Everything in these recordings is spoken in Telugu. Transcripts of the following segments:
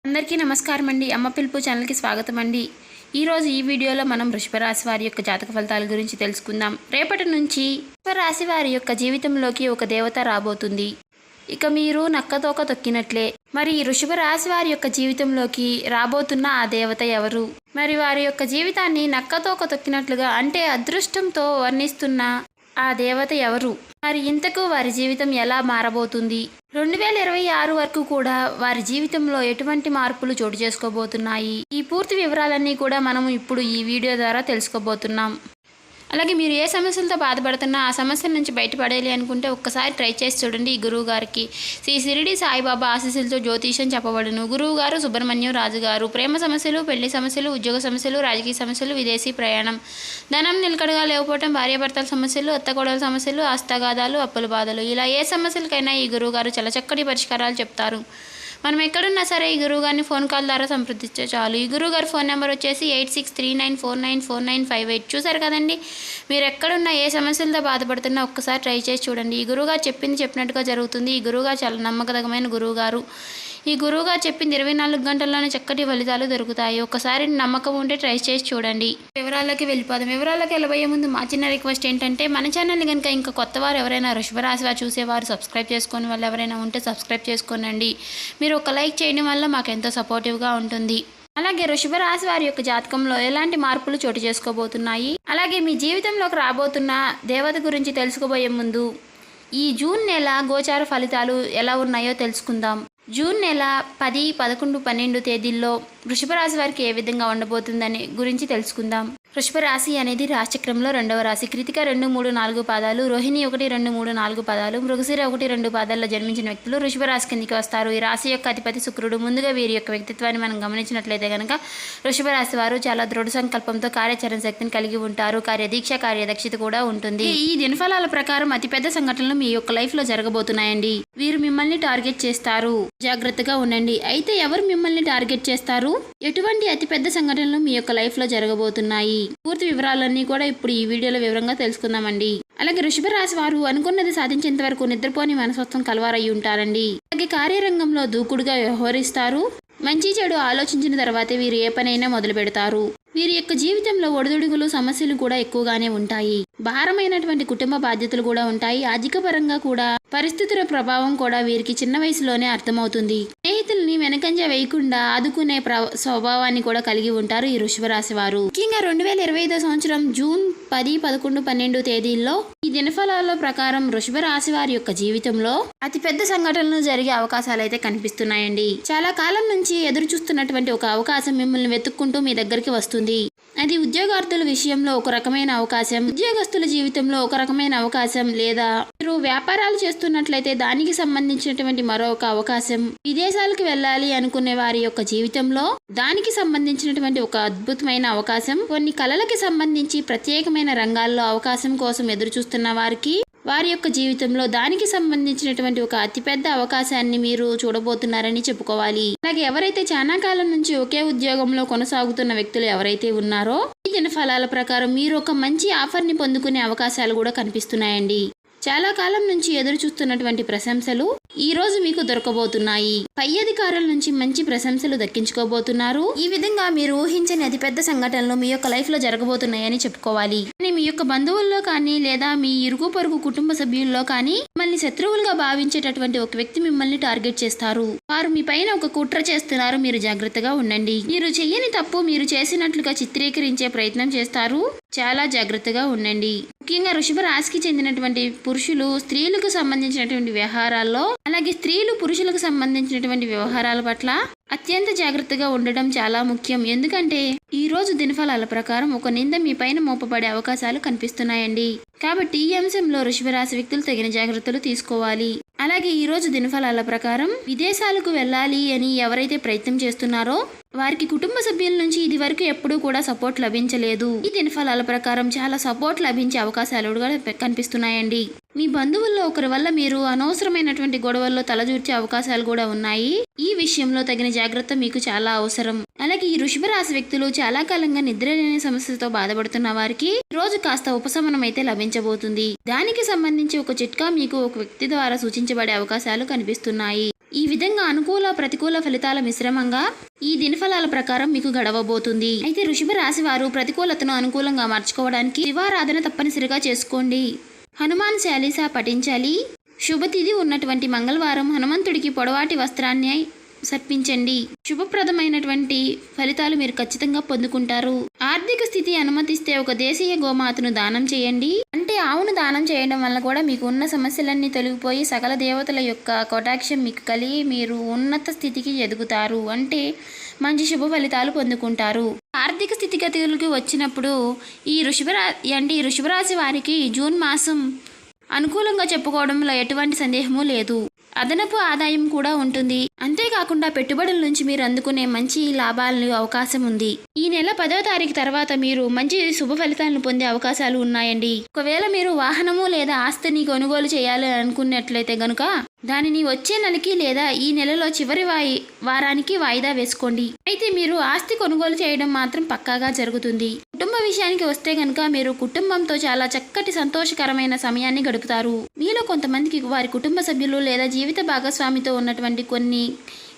అందరికీ నమస్కారం అండి. అమ్మ పిలుపు ఛానల్కి స్వాగతం అండి. ఈరోజు ఈ వీడియోలో మనం వృషభ రాశి వారి యొక్క జాతక ఫలితాల గురించి తెలుసుకుందాం. రేపటి నుంచి వృషభ రాశి వారి యొక్క జీవితంలోకి ఒక దేవత రాబోతుంది. ఇక మీరు నక్కతోక తొక్కినట్లే. మరి ఈ వృషభ రాశి వారి యొక్క జీవితంలోకి రాబోతున్న ఆ దేవత ఎవరు? మరి వారి యొక్క జీవితాన్ని నక్కతోక తొక్కినట్లుగా అంటే అదృష్టంతో వర్ణిస్తున్న ఆ దేవత ఎవరు? మరి ఇంతకు వారి జీవితం ఎలా మారబోతుంది? 2026 వరకు కూడా వారి జీవితంలో ఎటువంటి మార్పులు చోటు చేసుకోబోతున్నాయి? ఈ పూర్తి వివరాలన్నీ కూడా మనం ఇప్పుడు ఈ వీడియో ద్వారా తెలుసుకోబోతున్నాం. అలాగే మీరు ఏ సమస్యలతో బాధపడుతున్నా ఆ సమస్యల నుంచి బయటపడాలి అనుకుంటే ఒక్కసారి ట్రై చేసి చూడండి. ఈ గురువు గారికి శ్రీ షిరిడి సాయిబాబా ఆశీస్సులతో జ్యోతిషం చెప్పబడును. గురువు గారు సుబ్రహ్మణ్యం రాజు గారు. ప్రేమ సమస్యలు, పెళ్లి సమస్యలు, ఉద్యోగ సమస్యలు, రాజకీయ సమస్యలు, విదేశీ ప్రయాణం, ధనం నిలకడగా లేకపోవటం, భార్యాభర్తల సమస్యలు, అత్తకోడల సమస్యలు, హస్తగాదాలు, అప్పుల బాధలు, ఇలా ఏ సమస్యలకైనా ఈ గురువు గారు చాలా చక్కటి పరిష్కారాలు చెప్తారు. మనం ఎక్కడున్నా సరే ఈ గురువుగారిని ఫోన్ కాల్ ద్వారా సంప్రదిస్తే చాలు. ఈ గురువుగారి ఫోన్ నెంబర్ వచ్చేసి 8639494958. చూసారు కదండి, మీరు ఎక్కడున్నా ఏ సమస్యలతో బాధపడుతున్నా ఒక్కసారి ట్రై చేసి చూడండి. ఈ గురువుగారు చెప్పింది చెప్పినట్టుగా జరుగుతుంది. ఈ గురువుగారు చాలా నమ్మకదగమైన గురువుగారు. ఈ గురువుగారు చెప్పింది 24 గంటల్లోనే చక్కటి ఫలితాలు దొరుకుతాయి. ఒకసారి నమ్మకం ఉంటే ట్రై చేసి చూడండి. వివరాల్లోకి వెళ్ళిపోదాం. వివరాల్లోకి వెళ్ళబోయే ముందు మా చిన్న రిక్వెస్ట్ ఏంటంటే, మన ఛానల్ని కనుక ఇంకా కొత్త వారు ఎవరైనా వృషభ రాశి వారు చూసేవారు సబ్స్క్రైబ్ చేసుకునే వాళ్ళు ఎవరైనా ఉంటే సబ్స్క్రైబ్ చేసుకోనండి. మీరు ఒక లైక్ చేయడం వల్ల మాకు ఎంతో సపోర్టివ్గా ఉంటుంది. అలాగే వృషభ రాశి వారి యొక్క జాతకంలో ఎలాంటి మార్పులు చోటు చేసుకోబోతున్నాయి, అలాగే మీ జీవితంలోకి రాబోతున్న దేవత గురించి తెలుసుకోబోయే ముందు ఈ జూన్ నెల గోచార ఫలితాలు ఎలా ఉన్నాయో తెలుసుకుందాం. జూన్ నెల 10, 11, 12 తేదీల్లో వృషభ రాశి వారికి ఏ విధంగా ఉండబోతుందని గురించి తెలుసుకుందాం. వృషభ రాశి అనేది రాశిచక్రంలో 2వ రాశి. కృతిక 2, 3, 4 పాదాలు, రోహిణి 1, 2, 3, 4 పాదాలు, మృగశిర 1, 2 పాదాల్లో జన్మించిన వ్యక్తులు వృషభ రాశి కిందికి వస్తారు. ఈ రాశి యొక్క అధిపతి శుక్రుడు. ముందుగా వీరి యొక్క వ్యక్తిత్వాన్ని మనం గమనించినట్లయితే కనుక వృషభ రాశి వారు చాలా దృఢ సంకల్పంతో కార్యాచరణ శక్తిని కలిగి ఉంటారు. కార్యదీక్ష, కార్యదక్షత కూడా ఉంటుంది. ఈ దినఫలాల ప్రకారం అతిపెద్ద సంఘటనలు మీ యొక్క లైఫ్లో జరగబోతున్నాయండి. వీరు మిమ్మల్ని టార్గెట్ చేస్తారు, జాగ్రత్తగా ఉండండి. అయితే ఎవరు మిమ్మల్ని టార్గెట్ చేస్తారు, ఎటువంటి అతిపెద్ద సంఘటనలు మీ యొక్క లైఫ్లో జరగబోతున్నాయి, పూర్తి వివరాలన్నీ కూడా ఇప్పుడు ఈ వీడియోలో వివరంగా తెలుసుకుందామండి. అలాగే వృషభ రాశి వారు అనుకున్నది సాధించేంత వరకు నిద్రపోని మనస్తత్వం కలవారయ్యి ఉంటారండి. అలాగే కార్యరంగంలో దూకుడుగా వ్యవహరిస్తారు. మంచి చెడు ఆలోచించిన తర్వాతే వీరు ఏ పనైనా మొదలు పెడతారు. వీరి యొక్క జీవితంలో ఒడిదుడుకులు, సమస్యలు కూడా ఎక్కువగానే ఉంటాయి. భారమైనటువంటి కుటుంబ బాధ్యతలు కూడా ఉంటాయి. ఆర్థిక పరంగా కూడా పరిస్థితుల ప్రభావం కూడా వీరికి చిన్న వయసులోనే అర్థమవుతుంది. స్నేహితుల్ని వెనకంజ వేయకుండా ఆదుకునే స్వభావాన్ని కూడా కలిగి ఉంటారు ఈ వృషభ రాశి వారు. ముఖ్యంగా 2025 సంవత్సరం జూన్ 10, 11, 12 తేదీల్లో ఈ దినఫలాల ప్రకారం వృషభ రాశి వారి యొక్క జీవితంలో అతిపెద్ద సంఘటనలు జరిగే అవకాశాలు అయితే కనిపిస్తున్నాయండి. చాలా కాలం నుంచి ఎదురు చూస్తున్నటువంటి ఒక అవకాశం మిమ్మల్ని వెతుక్కుంటూ మీ దగ్గరికి వస్తుంది. అది ఉద్యోగార్థుల విషయంలో ఒక రకమైన అవకాశం, ఉద్యోగస్తుల జీవితంలో ఒక రకమైన అవకాశం, లేదా మీరు వ్యాపారాలు చేస్తున్నట్లయితే దానికి సంబంధించినటువంటి మరొక అవకాశం, విదేశాలకు వెళ్ళాలి అనుకునే వారి యొక్క జీవితంలో దానికి సంబంధించినటువంటి ఒక అద్భుతమైన అవకాశం, కొన్ని కళలకి సంబంధించి ప్రత్యేకమైన రంగాల్లో అవకాశం కోసం ఎదురు చూస్తున్న వారికి వారి యొక్క జీవితంలో దానికి సంబంధించినటువంటి ఒక అతిపెద్ద అవకాశాన్ని మీరు చూడబోతున్నారని చెప్పుకోవాలి. అలాగే ఎవరైతే చాలా కాలం నుంచి ఒకే ఉద్యోగంలో కొనసాగుతున్న వ్యక్తులు ఎవరైతే ఉన్నారో ఈ దిన ఫలాల ప్రకారం మీరు ఒక మంచి ఆఫర్ని పొందుకునే అవకాశాలు కూడా కనిపిస్తున్నాయండి. చాలా కాలం నుంచి ఎదురు చూస్తున్నటువంటి ప్రశంసలు ఈ రోజు మీకు దొరకబోతున్నాయి. పై అధికారుల నుంచి మంచి ప్రశంసలు దక్కించుకోబోతున్నారు. ఈ విధంగా మీరు ఊహించని అతిపెద్ద సంఘటనలు మీ యొక్క లైఫ్ లో జరగబోతున్నాయని చెప్పుకోవాలి. మీ యొక్క బంధువుల్లో కానీ లేదా మీ ఇరుగు పొరుగు కుటుంబ సభ్యుల్లో కానీ మిమ్మల్ని శత్రువులుగా భావించేటటువంటి ఒక వ్యక్తి మిమ్మల్ని టార్గెట్ చేస్తారు. వారు మీ పైన ఒక కుట్ర చేస్తున్నారు. మీరు జాగ్రత్తగా ఉండండి. మీరు చెయ్యని తప్పు మీరు చేసినట్లుగా చిత్రీకరించే ప్రయత్నం చేస్తారు. చాలా జాగ్రత్తగా ఉండండి. ముఖ్యంగా వృషభ రాశికి చెందినటువంటి పురుషులు స్త్రీలకు సంబంధించినటువంటి వ్యవహారాల్లో, అలాగే స్త్రీలు పురుషులకు సంబంధించినటువంటి వ్యవహారాల పట్ల అత్యంత జాగ్రత్తగా ఉండడం చాలా ముఖ్యం. ఎందుకంటే ఈ రోజు దినఫలాల ప్రకారం ఒక నింద మీ పైన మోపబడే అవకాశాలు కనిపిస్తున్నాయండి. కాబట్టి ఈ అంశంలో వృషభ రాశి వ్యక్తులు తగిన జాగ్రత్తలు తీసుకోవాలి. అలాగే ఈ రోజు దినఫలాల ప్రకారం విదేశాలకు వెళ్ళాలి అని ఎవరైతే ప్రయత్నం చేస్తున్నారో వారికి కుటుంబ సభ్యుల నుంచి ఇది వరకు ఎప్పుడూ కూడా సపోర్ట్ లభించలేదు. ఈ దినఫలాల ప్రకారం చాలా సపోర్ట్ లభించే అవకాశాలు కూడా కనిపిస్తున్నాయండి. మీ బంధువుల్లో ఒకరి వల్ల మీరు అనవసరమైనటువంటి గొడవల్లో తలదూర్చే అవకాశాలు కూడా ఉన్నాయి. ఈ విషయంలో తగిన జాగ్రత్త మీకు చాలా అవసరం. అలాగే ఈ వృషభ రాశి వ్యక్తులు చాలా కాలంగా నిద్రలేని సమస్యతో బాధపడుతున్న వారికి రోజు కాస్త ఉపశమనం అయితే లభించబోతుంది. దానికి సంబంధించి ఒక చిట్కా మీకు ఒక వ్యక్తి ద్వారా సూచించబడే అవకాశాలు కనిపిస్తున్నాయి. ఈ విధంగా అనుకూల ప్రతికూల ఫలితాల మిశ్రమంగా ఈ దినఫలాల ప్రకారం మీకు గడవబోతుంది. అయితే వృషభ రాశి వారు ప్రతికూలతను అనుకూలంగా మార్చుకోవడానికి శివారాధన తప్పనిసరిగా చేసుకోండి. హనుమాన్ చాలీసా పఠించాలి. శుభతిథి ఉన్నటువంటి మంగళవారం హనుమంతుడికి పొడవాటి వస్త్రాన్ని సమర్పించండి. శుభప్రదమైనటువంటి ఫలితాలు మీరు ఖచ్చితంగా పొందుకుంటారు. ఆర్థిక స్థితి అనుమతిస్తే ఒక దేశీయ గోమాతను దానం చేయండి. అంటే ఆవును దానం చేయడం వల్ల కూడా మీకు ఉన్న సమస్యలన్నీ తొలగిపోయి సకల దేవతల యొక్క కటాక్షం మీకు కలిగి మీరు ఉన్నత స్థితికి ఎదుగుతారు. అంటే మంచి శుభ ఫలితాలు పొందుకుంటారు. ఆర్థిక స్థితిగతులకు వచ్చినప్పుడు ఈ వృషభరాశి వారికి జూన్ మాసం అనుకూలంగా చెప్పుకోవడంలో ఎటువంటి సందేహము లేదు. అదనపు ఆదాయం కూడా ఉంటుంది. అంతేకాకుండా పెట్టుబడుల నుంచి మీరు అందుకునే మంచి లాభాలను అవకాశం ఉంది. ఈ నెల 10వ తారీఖు తర్వాత మీరు మంచి శుభ ఫలితాలను పొందే అవకాశాలు ఉన్నాయండి. ఒకవేళ మీరు వాహనము లేదా ఆస్తిని కొనుగోలు చేయాలి అనుకున్నట్లయితే గనుక దానిని వచ్చే నెలకి లేదా ఈ నెలలో చివరి వారానికి వాయిదా వేసుకోండి. అయితే మీరు ఆస్తి కొనుగోలు చేయడం మాత్రం పక్కాగా జరుగుతుంది. కుటుంబ విషయానికి వస్తే కనుక మీరు కుటుంబంతో చాలా చక్కటి సంతోషకరమైన సమయాన్ని గడుపుతారు. మీలో కొంతమందికి వారి కుటుంబ సభ్యులు లేదా జీవిత భాగస్వామితో ఉన్నటువంటి కొన్ని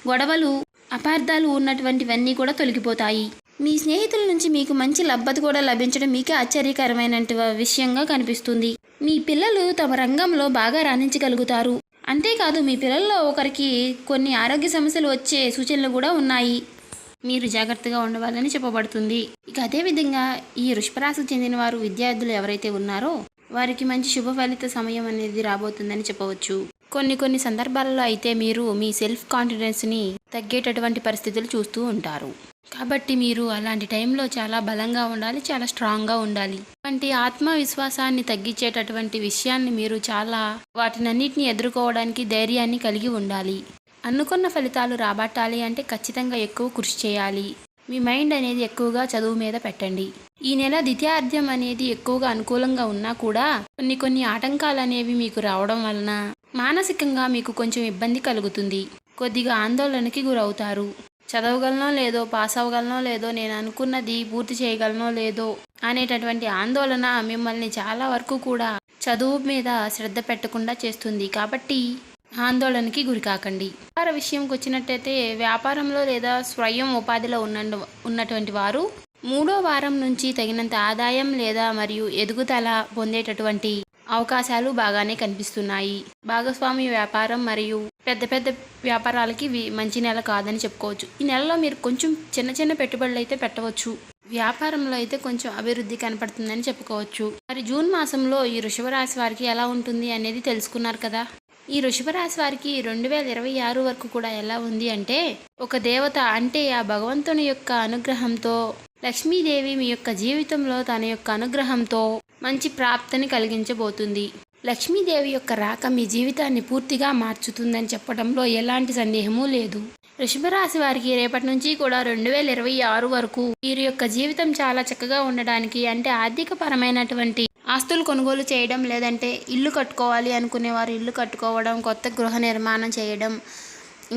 గొడవలు అపార్థాలు ఉన్నటువంటివన్నీ కూడా తొలగిపోతాయి. మీ స్నేహితుల నుంచి మీకు మంచి లబ్ధత కూడా లభించడం మీకే ఆశ్చర్యకరమైన విషయంగా కనిపిస్తుంది. మీ పిల్లలు తమ రంగంలో బాగా రాణించగలుగుతారు. అంతేకాదు మీ పిల్లల్లో ఒకరికి కొన్ని ఆరోగ్య సమస్యలు వచ్చే సూచనలు కూడా ఉన్నాయి. మీరు జాగ్రత్తగా ఉండవాలని చెప్పబడుతుంది. ఇక అదేవిధంగా ఈ వృషభరాశికి చెందిన వారు విద్యార్థులు ఎవరైతే ఉన్నారో వారికి మంచి శుభ ఫలిత సమయం అనేది రాబోతుందని చెప్పవచ్చు. కొన్ని సందర్భాలలో అయితే మీరు మీ సెల్ఫ్ కాన్ఫిడెన్స్ని తగ్గేటటువంటి పరిస్థితులు చూస్తూ ఉంటారు. కాబట్టి మీరు అలాంటి టైంలో చాలా బలంగా ఉండాలి, చాలా స్ట్రాంగ్గా ఉండాలి. అటువంటి ఆత్మవిశ్వాసాన్ని తగ్గించేటటువంటి విషయాన్ని మీరు చాలా వాటినన్నిటిని ఎదుర్కోవడానికి ధైర్యాన్ని కలిగి ఉండాలి. అనుకున్న ఫలితాలు రాబట్టాలి అంటే ఖచ్చితంగా ఎక్కువ కృషి చేయాలి. మీ మైండ్ అనేది ఎక్కువగా చదువు మీద పెట్టండి. ఈ నెల ద్వితీయార్థం అనేది ఎక్కువగా అనుకూలంగా ఉన్నా కూడా కొన్ని ఆటంకాలు అనేవి మీకు రావడం వలన మానసికంగా మీకు కొంచెం ఇబ్బంది కలుగుతుంది. కొద్దిగా ఆందోళనకి గురవుతారు. చదవగలనో లేదో, పాస్ అవ్వగలనో లేదో, నేను అనుకున్నది పూర్తి చేయగలనో లేదో అనేటటువంటి ఆందోళన మిమ్మల్ని చాలా వరకు కూడా చదువు మీద శ్రద్ధ పెట్టకుండా చేస్తుంది. కాబట్టి ఆందోళనకి గురికాకండి. వ్యాపార విషయంకి వచ్చినట్టయితే వ్యాపారంలో లేదా స్వయం ఉపాధిలో ఉన్నటువంటి వారు 3వ వారం నుంచి తగినంత ఆదాయం లేదా మరియు ఎదుగుదల పొందేటటువంటి అవకాశాలు బాగానే కనిపిస్తున్నాయి. భాగస్వామి వ్యాపారం మరియు పెద్ద వ్యాపారాలకి మంచి నెల కాదని చెప్పుకోవచ్చు. ఈ నెలలో మీరు కొంచెం చిన్న పెట్టుబడులు అయితే పెట్టవచ్చు. వ్యాపారంలో అయితే కొంచెం అభివృద్ధి కనపడుతుందని చెప్పుకోవచ్చు. మరి జూన్ మాసంలో ఈ వృషభరాశి వారికి ఎలా ఉంటుంది అనేది తెలుసుకున్నారు కదా. ఈ వృషభరాశి వారికి 2026 వరకు కూడా ఎలా ఉంది అంటే ఒక దేవత అంటే ఆ భగవంతుని యొక్క అనుగ్రహంతో లక్ష్మీదేవి మీ యొక్క జీవితంలో తన యొక్క అనుగ్రహంతో మంచి ప్రాప్తిని కలిగించబోతుంది. లక్ష్మీదేవి యొక్క రాక మీ జీవితాన్ని పూర్తిగా మార్చుతుందని చెప్పడంలో ఎలాంటి సందేహమూ లేదు. వృషభరాశి వారికి రేపటి నుంచి కూడా 2026 వరకు వీరి యొక్క జీవితం చాలా చక్కగా ఉండడానికి అంటే ఆర్థిక పరమైనటువంటి ఆస్తులు కొనుగోలు చేయడం, లేదంటే ఇల్లు కట్టుకోవాలి అనుకునేవారు ఇల్లు కట్టుకోవడం, కొత్త గృహ నిర్మాణం చేయడం,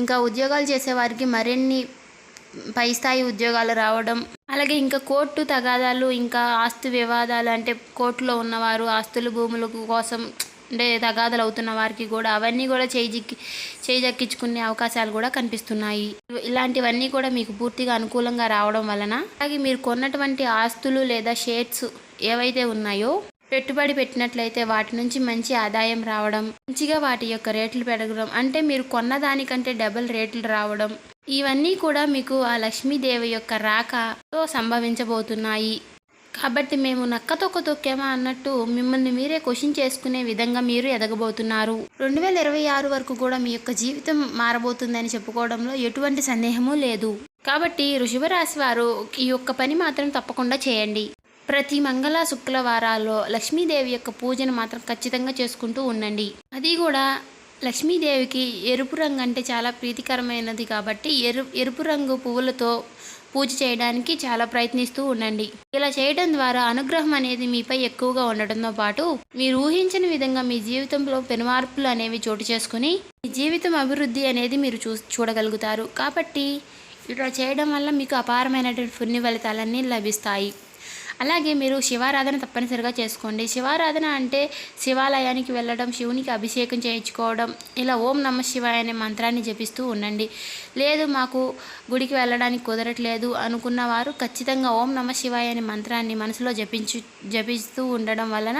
ఇంకా ఉద్యోగాలు చేసేవారికి మరిన్ని పై స్థాయి ఉద్యోగాలు రావడం, అలాగే ఇంకా కోర్టు తగాదాలు, ఇంకా ఆస్తి వివాదాలు అంటే కోర్టులో ఉన్నవారు ఆస్తులు భూముల కోసం అంటే తగాదాలు అవుతున్న వారికి కూడా అవన్నీ కూడా చేజెక్కించుకునే అవకాశాలు కూడా కనిపిస్తున్నాయి. ఇలాంటివన్నీ కూడా మీకు పూర్తిగా అనుకూలంగా రావడం వలన అలాగే మీరు కొన్నటువంటి ఆస్తులు లేదా షేర్స్ ఏవైతే ఉన్నాయో పెట్టుబడి పెట్టినట్లయితే వాటి నుంచి మంచి ఆదాయం రావడం, మంచిగా వాటి యొక్క రేట్లు పెరగడం, అంటే మీరు కొన్న దానికంటే డబుల్ రేట్లు రావడం, ఇవన్నీ కూడా మీకు ఆ లక్ష్మీదేవి యొక్క రాకతో సంభవించబోతున్నాయి. కాబట్టి మేము నక్కతొక్క తొక్కామా అన్నట్టు మిమ్మల్ని మీరే క్వశ్చన్ చేసుకునే విధంగా మీరు ఎదగబోతున్నారు. 2026 వరకు కూడా మీ యొక్క జీవితం మారబోతుందని చెప్పుకోవడంలో ఎటువంటి సందేహమూ లేదు. కాబట్టి వృషభరాశి వారు ఈ యొక్క పని మాత్రం తప్పకుండా చేయండి. ప్రతి మంగళ శుక్రవారాల్లో లక్ష్మీదేవి యొక్క పూజను మాత్రం ఖచ్చితంగా చేసుకుంటూ ఉండండి. అది కూడా లక్ష్మీదేవికి ఎరుపు రంగు అంటే చాలా ప్రీతికరమైనది కాబట్టి ఎరుపు రంగు పువ్వులతో పూజ చేయడానికి చాలా ప్రయత్నిస్తూ ఉండండి. ఇలా చేయడం ద్వారా అనుగ్రహం అనేది మీపై ఎక్కువగా ఉండడంతో పాటు మీరు ఊహించిన విధంగా మీ జీవితంలో పెనుమార్పులు అనేవి చోటు చేసుకుని మీ జీవితం అభివృద్ధి అనేది మీరు చూడగలుగుతారు. కాబట్టి ఇలా చేయడం వల్ల మీకు అపారమైనటువంటి పుణ్య ఫలితాలన్నీ లభిస్తాయి. అలాగే మీరు శివారాధన తప్పనిసరిగా చేసుకోండి. శివారాధన అంటే శివాలయానికి వెళ్ళడం, శివునికి అభిషేకం చేయించుకోవడం, ఇలా ఓం నమః శివాయ అనే మంత్రాన్ని జపిస్తూ ఉండండి. లేదు మాకు గుడికి వెళ్ళడానికి కుదరట్లేదు అనుకున్న వారు ఖచ్చితంగా ఓం నమః శివాయ అనే మంత్రాన్ని మనసులో జపిస్తూ ఉండడం వలన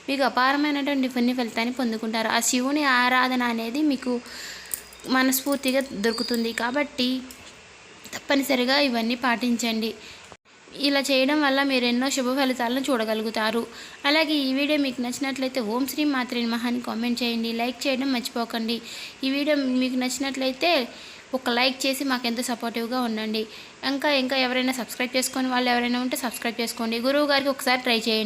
మీకు అపారమైనటువంటి పుణ్య ఫలితాన్ని పొందుకుంటారు. ఆ శివుని ఆరాధన అనేది మీకు మనస్ఫూర్తిగా దొరుకుతుంది. కాబట్టి తప్పనిసరిగా ఇవన్నీ పాటించండి. ఇలా చేయడం వల్ల మీరు ఎన్నో శుభ ఫలితాలను చూడగలుగుతారు. అలాగే ఈ వీడియో మీకు నచ్చినట్లయితే ఓం శ్రీ మాత్రే నమః అని కామెంట్ చేయండి. లైక్ చేయడం మర్చిపోకండి. ఈ వీడియో మీకు నచ్చినట్లయితే ఒక లైక్ చేసి మాకెంతో సపోర్టివ్గా ఉండండి. ఇంకా ఎవరైనా సబ్స్క్రైబ్ చేసుకొని వాళ్ళు ఎవరైనా ఉంటే సబ్స్క్రైబ్ చేసుకోండి. గురువు గారికి ఒకసారి ట్రై చేయండి.